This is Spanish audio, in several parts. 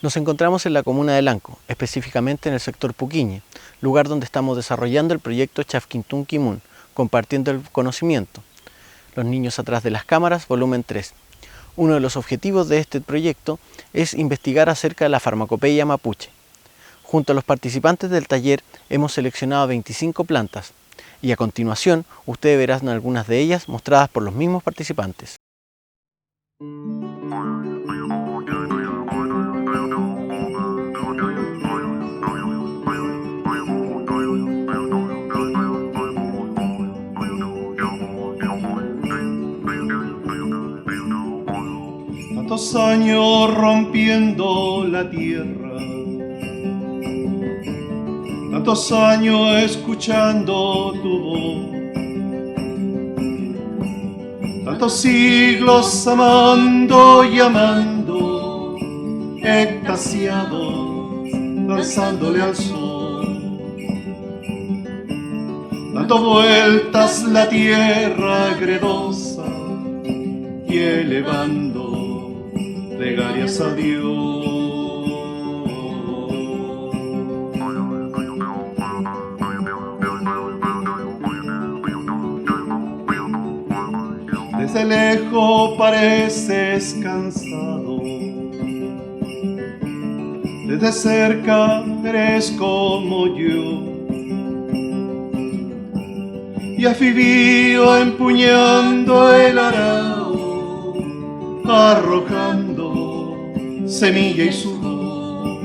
Nos encontramos en la comuna de Lanco, específicamente en el sector Puquiñe, lugar donde estamos desarrollando el proyecto Chafquintún Quimun, compartiendo el conocimiento. Los niños atrás de las cámaras, volumen 3. Uno de los objetivos de este proyecto es investigar acerca de la farmacopeia mapuche. Junto a los participantes del taller hemos seleccionado 25 plantas y a continuación ustedes verán algunas de ellas mostradas por los mismos participantes. Tantos años rompiendo la tierra, tantos años escuchando tu voz, tantos siglos amando y amando, extasiados, danzándole al sol, dando vueltas la tierra gredosa y elevando plegarias a Dios. Desde lejos pareces cansado, desde cerca eres como yo, y has vivido empuñando el arao, arrojando semilla y sudor.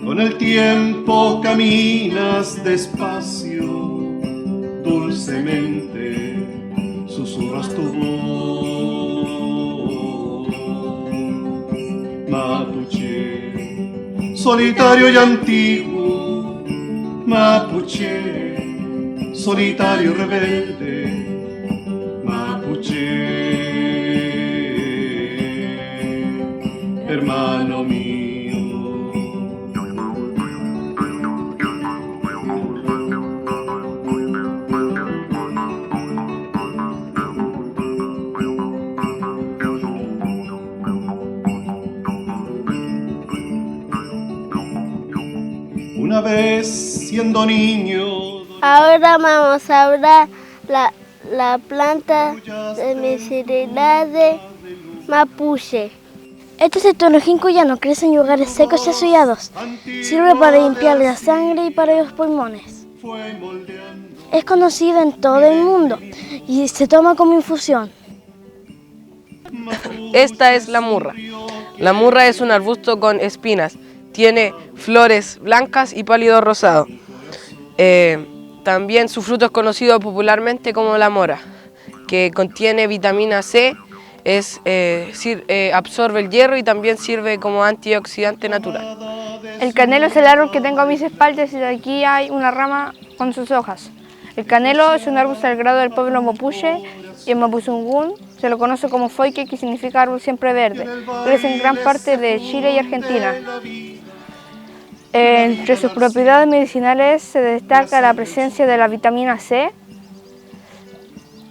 Con el tiempo caminas despacio, dulcemente susurras tu voz. Mapuche, solitario y antiguo, Mapuche, solitario y rebelde, Mapuche, hermano mío. Una vez siendo niño. Ahora vamos a hablar la planta de medicinales mapuche. Este cetonojín cuyano crece en lugares secos y asollados. Sirve para limpiar la sangre y para los pulmones. Es conocido en todo el mundo y se toma como infusión. Esta es la murra. La murra es un arbusto con espinas. Tiene flores blancas y pálido rosado. También su fruto es conocido popularmente como la mora, que contiene vitamina C, absorbe el hierro y también sirve como antioxidante natural. El canelo es el árbol que tengo a mis espaldas y aquí hay una rama con sus hojas. El canelo es un árbol sagrado del pueblo mapuche y en Mapuzungún se lo conoce como foique, que significa árbol siempre verde. Crece en gran parte de Chile y Argentina. Entre sus propiedades medicinales se destaca la presencia de la vitamina C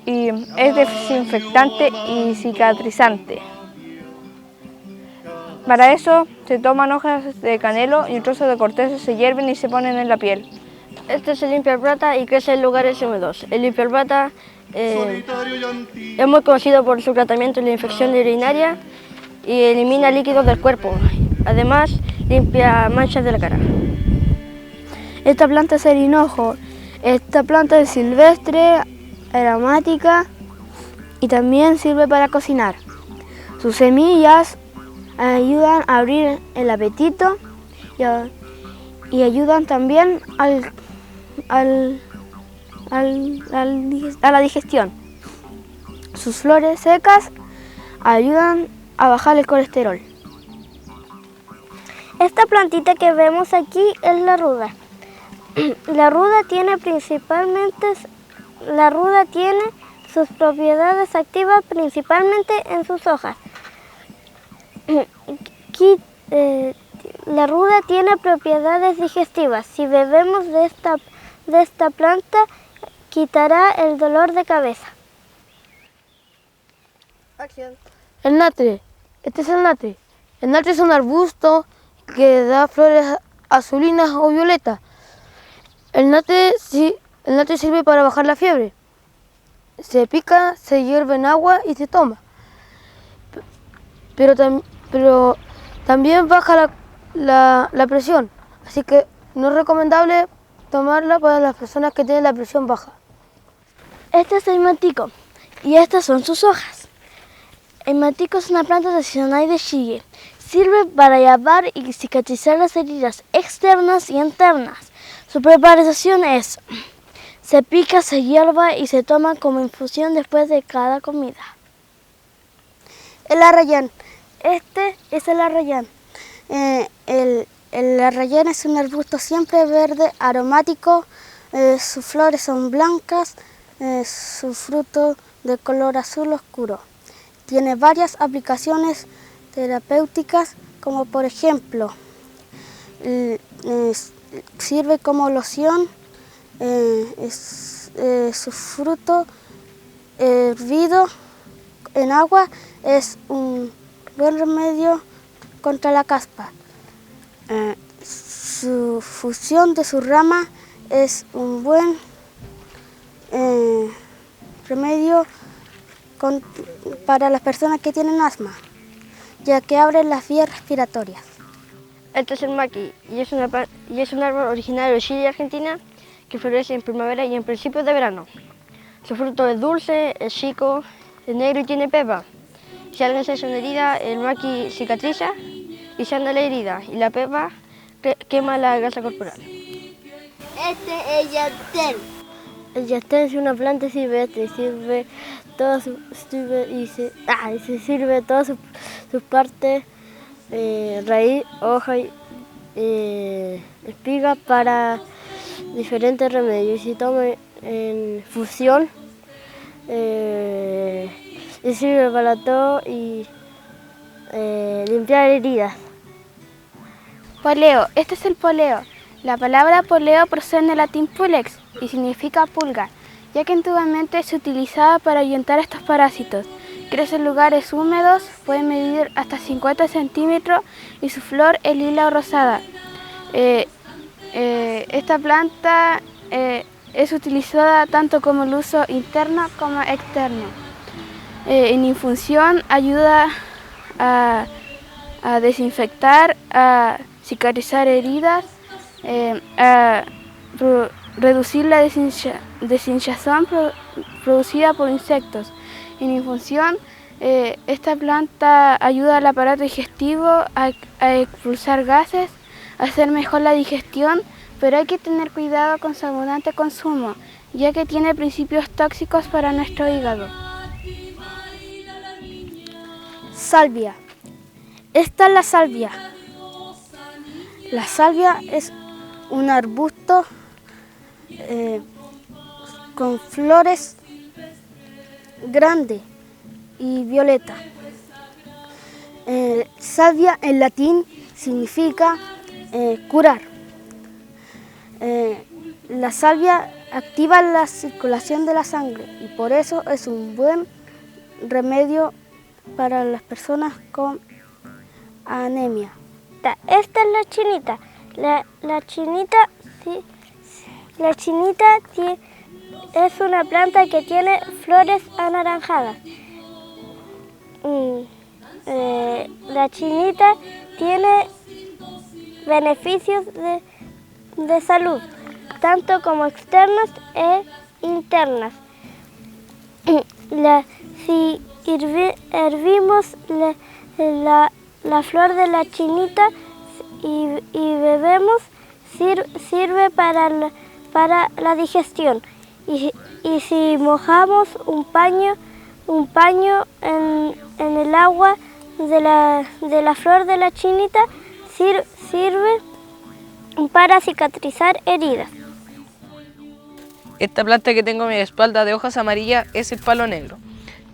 y es desinfectante y cicatrizante. Para eso se toman hojas de canelo y un trozo de corteza, se hierven y se ponen en la piel. Este es el limpiaplata y crece en lugares húmedos. El limpiaplata es muy conocido por su tratamiento en la infección urinaria y elimina líquidos del cuerpo. Además, limpia manchas de la cara. Esta planta es el hinojo. Esta planta es silvestre, aromática y también sirve para cocinar. Sus semillas ayudan a abrir el apetito y ayudan también a la digestión. Sus flores secas ayudan a bajar el colesterol. Esta plantita que vemos aquí es la ruda. La ruda tiene sus propiedades activas principalmente en sus hojas. La ruda tiene propiedades digestivas. Si bebemos de esta planta, quitará el dolor de cabeza. El natre. Este es el natre. El nate es un arbusto que da flores azulinas o violetas. El nate sirve para bajar la fiebre. Se pica, se hierve en agua y se toma. Pero también baja la presión, así que no es recomendable tomarla para las personas que tienen la presión baja. Este es el matico y estas son sus hojas. El matico es una planta tradicional de Chile. Sirve para lavar y cicatrizar las heridas externas y internas. Su preparación es: se pica, se hierve y se toma como infusión después de cada comida. El arrayán. Este es el arrayán. El arrayán es un arbusto siempre verde, aromático. Sus flores son blancas, su fruto de color azul oscuro. Tiene varias aplicaciones terapéuticas, como por ejemplo, sirve como loción. Su fruto hervido en agua es un buen remedio contra la caspa. Su fusión de su rama es un buen remedio para las personas que tienen asma, ya que abre las vías respiratorias. Este es el maqui y es un árbol originario de Chile y Argentina que florece en primavera y en principios de verano. Su fruto es dulce, es chico, es negro y tiene pepa. Si alguien se hace una herida, el maqui cicatriza y sana la herida, y la pepa quema la grasa corporal. Este es el yantén. El yantén es una planta silvestre, sirve todas sus partes, raíz, hoja y espiga para diferentes remedios. Si toma en fusión, y sirve para todo y limpiar heridas. Poleo. Este es el poleo. La palabra poleo procede del latín pulex y significa pulgar, ya que antiguamente se utilizaba para ahuyentar estos parásitos. Crece en lugares húmedos, puede medir hasta 50 centímetros y su flor es lila o rosada. Esta planta es utilizada tanto como el uso interno como externo. En infusión ayuda a desinfectar, a cicatrizar heridas, a reducir la deshinchazón producida por insectos. En infusión, esta planta ayuda al aparato digestivo a expulsar gases, a hacer mejor la digestión, pero hay que tener cuidado con su abundante consumo, ya que tiene principios tóxicos para nuestro hígado. Salvia. Esta es la salvia. La salvia es un arbusto con flores grandes y violeta. Salvia en latín significa curar. La salvia activa la circulación de la sangre y por eso es un buen remedio para las personas con anemia. Esta es la chinita. La chinita es una planta que tiene flores anaranjadas. La chinita tiene beneficios de salud, tanto como externas e internas. Si hervimos la flor de la chinita y bebemos, sirve para la digestión. Y si mojamos un paño en el agua de la flor de la chinita, sirve para cicatrizar heridas. Esta planta que tengo en mi espalda de hojas amarillas es el palo negro.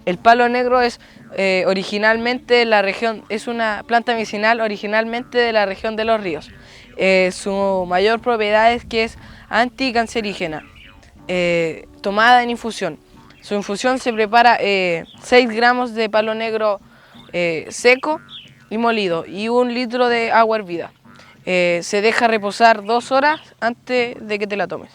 El palo negro es es una planta medicinal originalmente de la región de Los Ríos. Su mayor propiedad es que es anticancerígena, tomada en infusión. Su infusión se prepara 6 gramos de palo negro seco y molido y 1 litro de agua hervida. Se deja reposar 2 horas antes de que te la tomes.